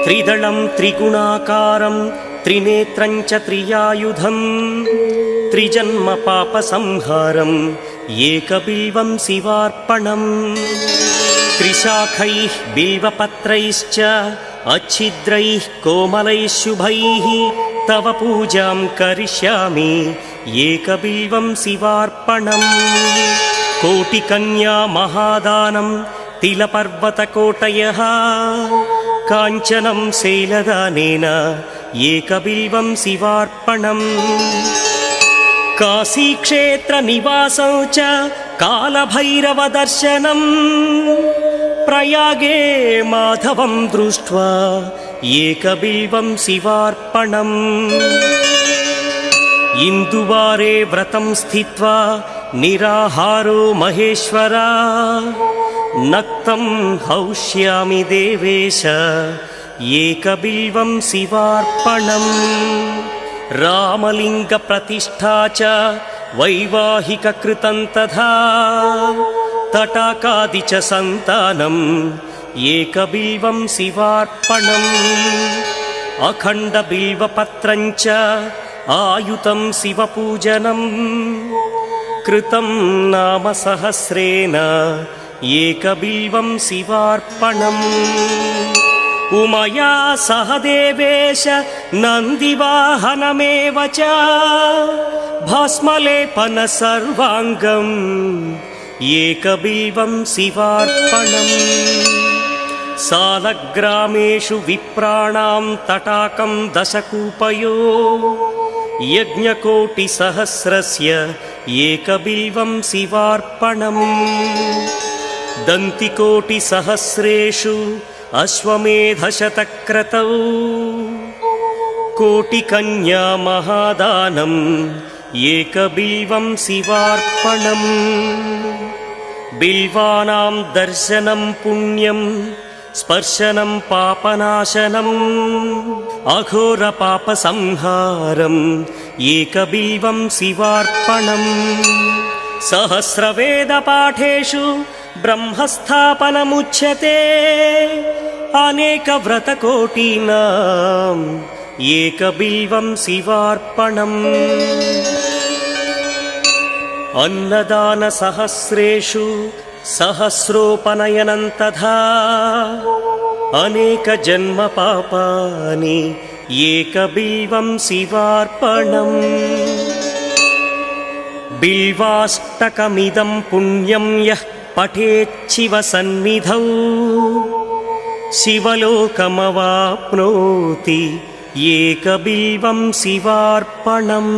त्रिदलं त्रिगुणाकारं त्रिनेत्रं च त्रियायुधं त्रिजन्म पापसंहारं एकबिल्वं शिवार्पणम् त्रिशाखैः बिल्वपत्रैश्च अच्छिद्रैः कोमलैः शुभैः तव पूजां करिष्यामि एकबिल्वं शिवार्पणम् कोटिकन्या महादानं तिलपर्वतकोटयः काञ्चनं शैलदानेन एकबिल्वं शिवार्पणम् काशीक्षेत्रनिवासं च कालभैरवदर्शनं प्रयागे माधवं दृष्ट्वा एकबिल्वं शिवार्पणम् इन्दुवारे व्रतं स्थित्वा निराहारो महेश्वरा नक्तं हौष्यामि देवेश एकबिल्वं शिवार्पणम् रामलिङ्गप्रतिष्ठा च वैवाहिककृतं तथा तटाकादि च सन्तानम् एकबिल्वं शिवार्पणम् अखण्डबिल्वपत्रं च आयुतं शिवपूजनं कृतं नाम सहस्रेण एकबिल्वं शिवार्पणम् उमया सह देवेश नन्दिवाहनमेव च भस्मलेपन सर्वाङ्गम् एकबिल्वं शिवार्पणम् सालग्रामेषु विप्राणां तटाकं दशकूपयो यज्ञकोटिसहस्रस्य एकबिल्वं शिवार्पणम् दन्तिकोटिसहस्रेषु अश्वमेधशतक्रतौ कोटिकन्या महादानम् एकबिल्वं शिवार्पणम् बिल्वानां दर्शनं पुण्यं स्पर्शनं पापनाशनम् अघोरपापसंहारम् एकबिल्वं शिवार्पणम् सहस्रवेदपाठेषु ब्रह्मस्थापनमुच्यते अनेकव्रतकोटीनाम् एकबिल्वं शिवार्पणम् अन्नदानसहस्रेषु सहस्रोपनयनं तथा अनेकजन्मपापानि एकबिल्वं शिवार्पणम् बिल्वाष्टकमिदं पुण्यं यः पठेच्छिवसन्निधौ शिवलोकमवाप्नोति एकबिल्वं शिवार्पणम्।